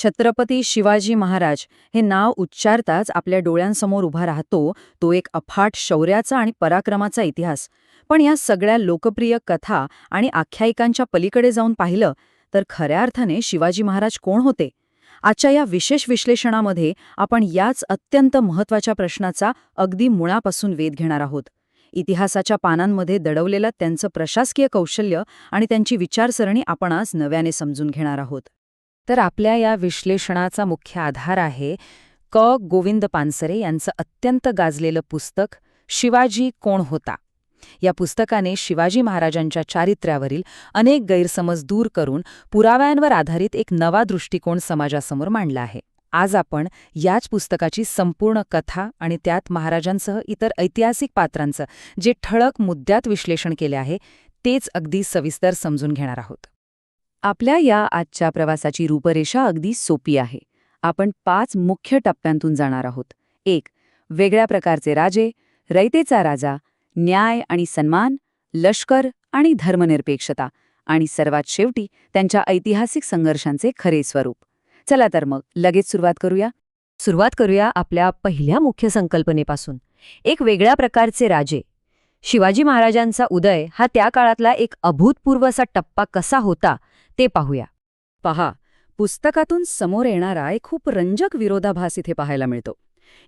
छत्रपती शिवाजी महाराज हे नाव उच्चारताच आपल्या डोळ्यांसमोर उभा राहतो तो एक अफाट शौर्याचा आणि पराक्रमाचा इतिहास. पण या सगळ्या लोकप्रिय कथा आणि आख्यायिकांच्या पलीकडे जाऊन पाहिलं तर खऱ्या अर्थाने शिवाजी महाराज कोण होते? आजच्या या विशेष विश्लेषणामध्ये आपण याच अत्यंत महत्त्वाच्या प्रश्नाचा अगदी मुळापासून वेध घेणार आहोत. इतिहासाच्या पानांमध्ये दडवलेलं त्यांचं प्रशासकीय कौशल्य आणि त्यांची विचारसरणी आपण आज नव्याने समजून घेणार आहोत. तर आपल्या या विश्लेषणाचा मुख्य आधार आहे गोविंद पानसरे यांचं अत्यंत गाजलेलं पुस्तक शिवाजी कोण होता. या पुस्तकाने शिवाजी महाराजांच्या चारित्र्यावरील अनेक गैरसमज दूर करून पुराव्यांवर आधारित एक नवा दृष्टिकोन समाजासमोर मांडला आहे. आज आपण याच पुस्तकाची संपूर्ण कथा आणि त्यात महाराजांसह इतर ऐतिहासिक पात्रांचं जे ठळक मुद्द्यात विश्लेषण केले आहे तेच अगदी सविस्तर समजून घेणार आहोत. आपल्या या आजच्या प्रवासाची रूपरेषा अगदी सोपी आहे. आपण 5 मुख्य टप्प्यांतून जाणार आहोत. 1. वेगळ्या प्रकारचे राजे, रयतेचा राजा, न्याय आणि सन्मान, लष्कर आणि धर्मनिरपेक्षता, आणि सर्वात शेवटी त्यांच्या ऐतिहासिक संघर्षांचे खरे स्वरूप. चला तर मग लगेच सुरुवात करूया आपल्या पहिल्या मुख्य संकल्पनेपासून. एक वेगळ्या प्रकारचे राजे. शिवाजी महाराजांचा उदय हा त्या काळातला एक अभूतपूर्व असा टप्पा कसा होता ते पाहूया. पहा, पुस्तकातून समोर येणारा एक खूप रंजक विरोधाभास इथे पाहायला मिळतो.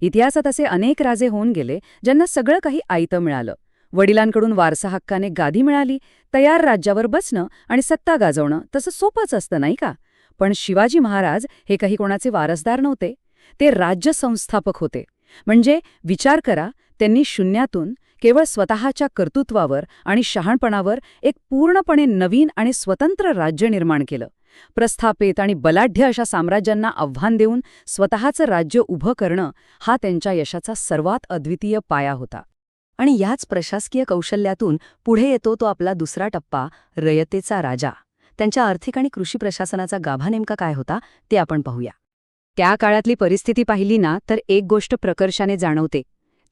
इतिहासात असे अनेक राजे होऊन गेले ज्यांना सगळं काही आयतं मिळालं. वडिलांकडून वारसा हक्काने गादी मिळाली, तयार राज्यावर बसणं आणि सत्ता गाजवणं तसं सोपंच असतं नाही का? पण शिवाजी महाराज हे काही कोणाचे वारसदार नव्हते. ते राज्य संस्थापक होते. म्हणजे विचार करा, त्यांनी शून्यातून केवळ स्वतःच्या कर्तृत्वावर आणि शहाणपणावर एक पूर्णपणे नवीन आणि स्वतंत्र राज्य निर्माण केलं. प्रस्थापित आणि बलाढ्य अशा साम्राज्यांना आव्हान देऊन स्वतःचं राज्य उभं करणं हा त्यांच्या यशाचा सर्वात अद्वितीय पाया होता. आणि याच प्रशासकीय कौशल्यातून पुढे येतो तो आपला दुसरा टप्पा, रयतेचा राजा. त्यांच्या आर्थिक आणि कृषी प्रशासनाचा गाभा नेमका काय होता ते आपण पाहूया. त्या काळातली परिस्थिती पाहिली ना तर एक गोष्ट प्रकर्षाने जाणवते.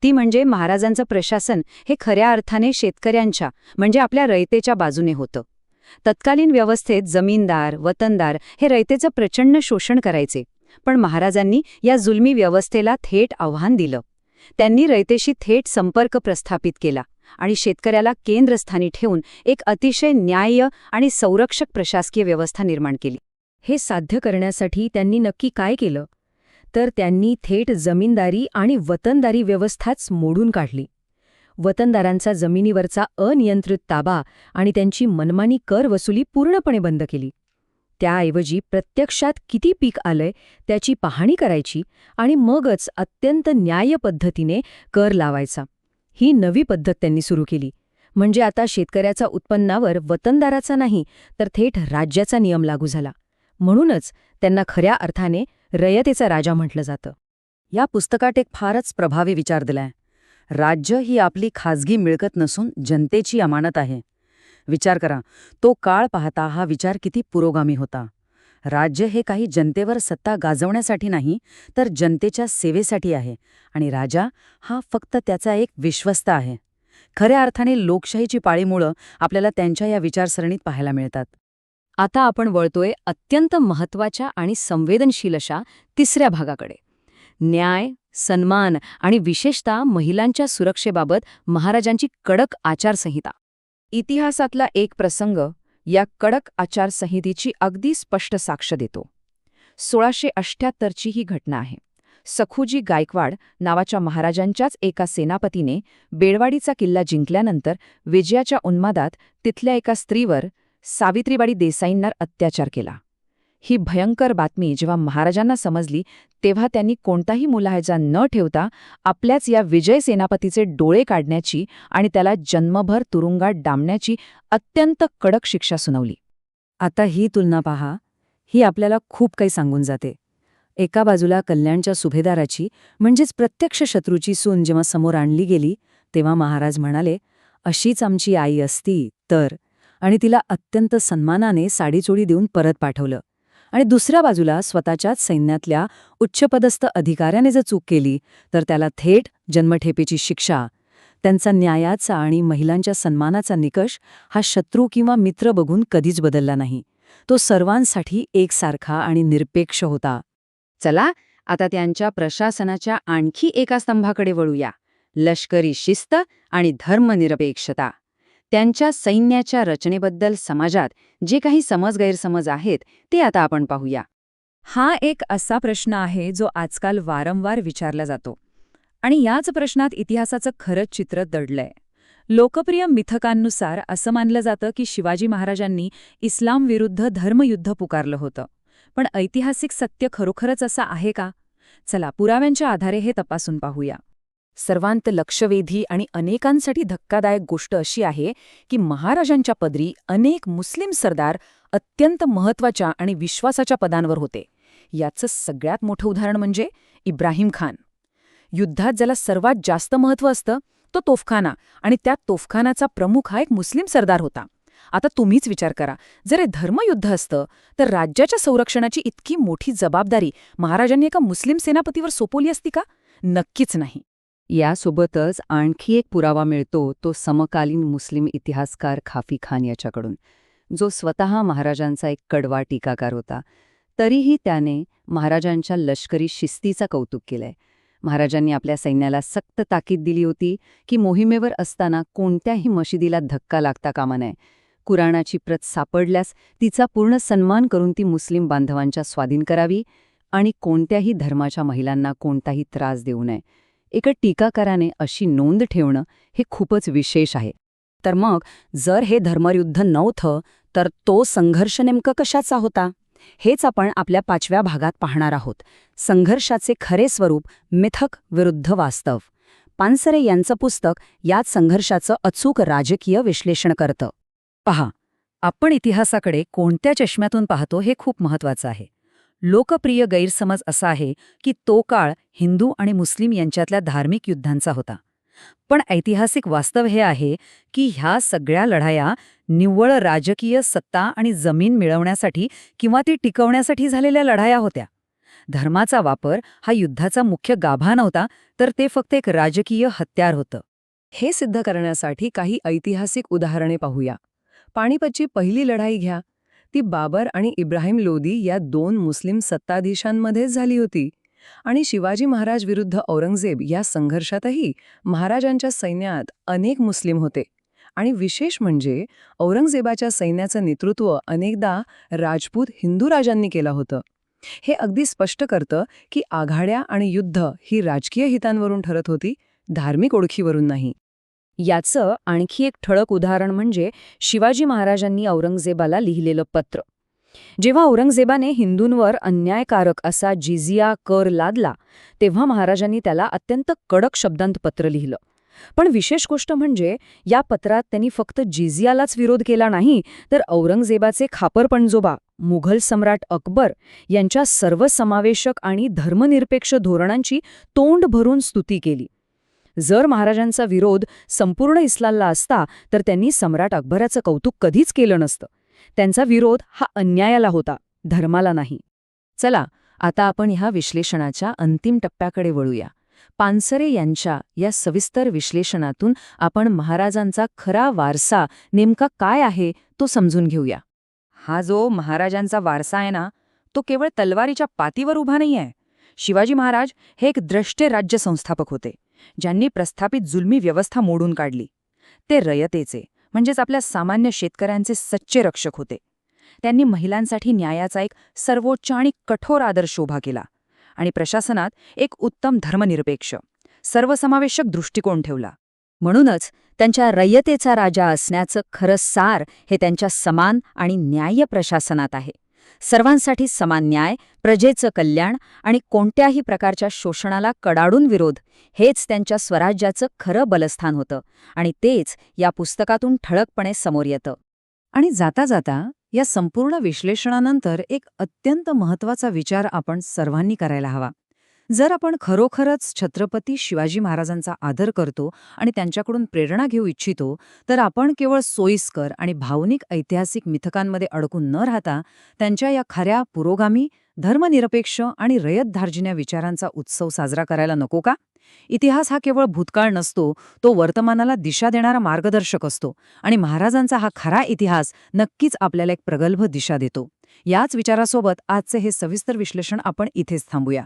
ती म्हणजे महाराजांचं प्रशासन हे खऱ्या अर्थाने शेतकऱ्यांच्या म्हणजे आपल्या रयतेच्या बाजूने होतं. तत्कालीन व्यवस्थेत जमीनदार, वतनदार हे रयतेचं प्रचंड शोषण करायचे. पण महाराजांनी या जुलमी व्यवस्थेला थेट आव्हान दिलं. त्यांनी रयतेशी थेट संपर्क प्रस्थापित केला आणि शेतकऱ्याला केंद्रस्थानी ठेवून एक अतिशय न्याय्य आणि संरक्षक प्रशासकीय व्यवस्था निर्माण केली. हे साध्य करण्यासाठी त्यांनी नक्की काय केलं? तर त्यांनी थेट जमीनदारी आणि वतनदारी व्यवस्थाच मोडून काढली. वतनदारांचा जमिनीवरचा अनियंत्रित ताबा आणि त्यांची मनमानी कर वसुली पूर्णपणे बंद केली. त्याऐवजी प्रत्यक्षात किती पीक आलंय त्याची पाहणी करायची आणि मगच अत्यंत न्याय्य पद्धतीने कर लावायचा. ही नवी पद्धत त्यांनी सुरू केली. म्हणजे आता शेतकऱ्याचा उत्पन्नावर वतनदाराचा नाही तर थेट राज्याचा नियम लागू झाला. म्हणूनच त्यांना खऱ्या अर्थाने रयतेचा राजा म्हटलं जातं. या पुस्तकात एक फारच प्रभावी विचार दिलाय. राज्य ही आपली खाजगी मिळकत नसून जनतेची अमानत आहे. विचार करा, तो काळ पाहता हा विचार किती पुरोगामी होता. राज्य हे काही जनतेवर सत्ता गाजवण्यासाठी नाही तर जनतेच्या सेवेसाठी आहे आणि राजा हा फक्त त्याचा एक विश्वस्त आहे. खऱ्या अर्थाने लोकशाहीची पाळीमुळं आपल्याला त्यांच्या या विचारसरणीत पाहायला मिळतात. आता आपण वळतोय अत्यंत महत्त्वाच्या आणि संवेदनशील अशा तिसऱ्या भागाकडे. न्याय, सन्मान आणि विशेषतः महिलांच्या सुरक्षेबाबत महाराजांची कडक आचारसंहिता. इतिहासातला एक प्रसंग या कडक आचारसंहितेची अगदी स्पष्ट साक्ष देतो. 1678ची ही घटना आहे. सखुजी गायकवाड नावाच्या महाराजांच्याच एका सेनापतीने बेळवाडीचा किल्ला जिंकल्यानंतर विजयाच्या उन्मादात तिथल्या एका स्त्रीवर, सावित्रीबाई देसाईंना अत्याचार केला. ही भयंकर बातमी जेव्हा महाराजांना समजली तेव्हा त्यांनी कोणताही मुलाहजा न ठेवता आपल्याच या विजय सेनापतीचे डोळे काढण्याची आणि त्याला जन्मभर तुरुंगात डांबण्याची अत्यंत कडक शिक्षा सुनावली. आता ही तुलना पहा, ही आपल्याला खूप काही सांगून जाते. एका बाजूला कल्याणच्या सुभेदाराची म्हणजेच प्रत्यक्ष शत्रूची सून जेव्हा समोर आणली गेली तेव्हा महाराज म्हणाले, अशीच आमची आई असती तर, आणि तिला अत्यंत सन्मानाने साडीचोळी देऊन परत पाठवलं. आणि दुसऱ्या बाजूला स्वतःच्याच सैन्यातल्या उच्चपदस्थ अधिकाऱ्याने जर चूक केली तर त्याला थेट जन्मठेपेची शिक्षा. त्यांचा न्यायाचा आणि महिलांच्या सन्मानाचा निकष हा शत्रू किंवा मित्र बघून कधीच बदलला नाही. तो सर्वांसाठी एकसारखा आणि निरपेक्ष होता. चला आता त्यांच्या प्रशासनाच्या आणखी एका स्तंभाकडे वळूया, लष्करी शिस्त आणि धर्मनिरपेक्षता. त्यांच्या सैन्याच्या रचनेबद्दल समाजात जे काही समज-गैरसमज आहेत ते आता आपण पाहूया. हा एक असा प्रश्न आहे जो आजकाल वारंवार विचारला जातो आणि याच प्रश्नात इतिहासाचं खरंच चित्र दडलंय. लोकप्रिय मिथकांनुसार असं मानलं जातं की शिवाजी महाराजांनी इस्लाम विरुद्ध धर्मयुद्ध पुकारलं होतं. पण ऐतिहासिक सत्य खरोखरच असं आहे का? चला पुराव्यांच्या आधारे हे तपासून पाहूया. सर्वांत लक्षवेधी आणि अनेकांसाठी धक्कादायक गोष्ट अशी आहे की महाराजांच्या पदरी अनेक मुस्लिम सरदार अत्यंत महत्त्वाच्या आणि विश्वासाच्या पदांवर होते. याचं सगळ्यात मोठं उदाहरण म्हणजे इब्राहिम खान. युद्धात ज्याला सर्वात जास्त महत्त्व असतं तो तोफखाना, आणि त्या तोफखानाचा प्रमुख हा एक मुस्लिम सरदार होता. आता तुम्हीच विचार करा, जर हे धर्मयुद्ध असतं तर राज्याच्या संरक्षणाची इतकी मोठी जबाबदारी महाराजांनी एका मुस्लिम सेनापतीवर सोपवली असती का? नक्कीच नाही. यासोबतच आणखी एक पुरावा मिळतो तो समकालीन मुस्लिम इतिहासकार खाफी खान याच्याकडून, जो स्वतः महाराजांचा एक कडवा टीकाकार होता. तरीही त्याने महाराजांच्या लष्करी शिस्तीचं कौतुक केलंय. महाराजांनी आपल्या सैन्याला सक्त ताकीद दिली होती की मोहिमेवर असताना कोणत्याही मशिदीला धक्का लागता कामा नये. कुराणाची प्रत सापडल्यास तिचा पूर्ण सन्मान करून ती मुस्लिम बांधवांच्या स्वाधीन करावी आणि कोणत्याही धर्माच्या महिलांना कोणताही त्रास देऊ नये. एका टीकाकाराने अशी नोंद ठेवणं हे खूपच विशेष आहे. तर मग जर हे धर्मयुद्ध नव्हतं तर तो संघर्ष नेमका कशाचा होता? हेच आपण आपल्या 5व्या भागात पाहणार आहोत. संघर्षाचे खरे स्वरूप, मिथक विरुद्ध वास्तव. पानसरे यांचं पुस्तक याच संघर्षाचं अचूक राजकीय विश्लेषण करतं. पहा, आपण इतिहासाकडे कोणत्या चष्म्यातून पाहतो हे खूप महत्त्वाचं आहे. लोकप्रिय गैरसमज असा आहे की तो काळ हिंदू आणि मुस्लिम यांच्यातल्या धार्मिक युद्धांचा होता. पण ऐतिहासिक वास्तव हे आहे की ह्या सगळ्या लढाया निव्वळ राजकीय सत्ता आणि जमीन मिळवण्यासाठी किंवा ती टिकवण्यासाठी झालेल्या लढाया होत्या. धर्माचा वापर हा युद्धाचा मुख्य गाभा नव्हता, तर ते फक्त एक राजकीय हत्यार होतं. हे सिद्ध करण्यासाठी काही ऐतिहासिक उदाहरणे पाहूया. पानिपतची पहिली लढाई घ्या. ती बाबर आणि इब्राहिम लोदी या 2 मुस्लिम सत्ताधीशांमध्येच झाली होती. आणि शिवाजी महाराज विरुद्ध औरंगजेब या संघर्षातही महाराजांच्या सैन्यात अनेक मुस्लिम होते. आणि विशेष म्हणजे औरंगजेबाच्या सैन्याचं नेतृत्व अनेकदा राजपूत हिंदू राजांनी केलं होतं. हे अगदी स्पष्ट करतं की आघाड्या आणि युद्ध ही राजकीय हितांवरून ठरत होती, धार्मिक ओळखीवरून नाही. याचं आणखी एक ठळक उदाहरण म्हणजे शिवाजी महाराजांनी औरंगजेबाला लिहिलेलं पत्र. जेव्हा औरंगजेबाने हिंदूंवर अन्यायकारक असा जिझिया कर लादला तेव्हा महाराजांनी त्याला अत्यंत कडक शब्दांत पत्र लिहिलं. पण विशेष गोष्ट म्हणजे या पत्रात त्यांनी फक्त जिझियालाच विरोध केला नाही, तर औरंगजेबाचे खापर पणजोबा मुघल सम्राट अकबर यांच्या सर्वसमावेशक आणि धर्मनिरपेक्ष धोरणांची तोंड भरून स्तुती केली. जर महाराजांचा विरोध संपूर्ण इस्लामला असता तर त्यांनी सम्राट अकबराचं कौतुक कधीच केलं नसतं. त्यांचा विरोध हा अन्यायाला होता, धर्माला नाही. चला आता आपण ह्या विश्लेषणाच्या अंतिम टप्प्याकडे वळूया. पानसरे यांच्या या सविस्तर विश्लेषणातून आपण महाराजांचा खरा वारसा नेमका काय आहे तो समजून घेऊया. हा जो महाराजांचा वारसा आहे ना, तो केवळ तलवारीच्या पातीवर उभा नाही आहे. शिवाजी महाराज हे एक द्रष्टे राज्य संस्थापक होते, ज्यांनी प्रस्थापित जुलमी व्यवस्था मोडून काढली. ते रयतेचे म्हणजेच आपल्या सामान्य शेतकऱ्यांचे सच्चे रक्षक होते. त्यांनी महिलांसाठी न्यायाचा एक सर्वोच्च आणि कठोर आदर्श उभा केला आणि प्रशासनात एक उत्तम धर्मनिरपेक्ष, सर्वसमावेशक दृष्टिकोन ठेवला. म्हणूनच त्यांच्या रयतेचा राजा असण्याचं खरं सार हे त्यांच्या समान आणि न्याय्य प्रशासनात आहे. सर्वांसाठी समान न्याय, प्रजेचं कल्याण आणि कोणत्याही प्रकारच्या शोषणाला कडाडून विरोध हेच त्यांच्या स्वराज्याचं खरं बलस्थान होतं आणि तेच या पुस्तकातून ठळकपणे समोर येतं. आणि जाता जाता या संपूर्ण विश्लेषणानंतर एक अत्यंत महत्त्वाचा विचार आपण सर्वांनी करायला हवा. जर आपण खरोखरच छत्रपती शिवाजी महाराजांचा आदर करतो आणि त्यांच्याकडून प्रेरणा घेऊ इच्छितो, तर आपण केवळ सोयीस्कर आणि भावनिक ऐतिहासिक मिथकांमध्ये अडकून न राहता त्यांच्या या खऱ्या पुरोगामी, धर्मनिरपेक्ष आणि रयत धार्जिण्या विचारांचा उत्सव साजरा करायला नको का? इतिहास हा केवळ भूतकाळ नसतो, तो वर्तमानाला दिशा देणारा मार्गदर्शक असतो आणि महाराजांचा हा खरा इतिहास नक्कीच आपल्याला एक प्रगल्भ दिशा देतो. याच विचारासोबत आजचे हे सविस्तर विश्लेषण आपण इथेच थांबूया.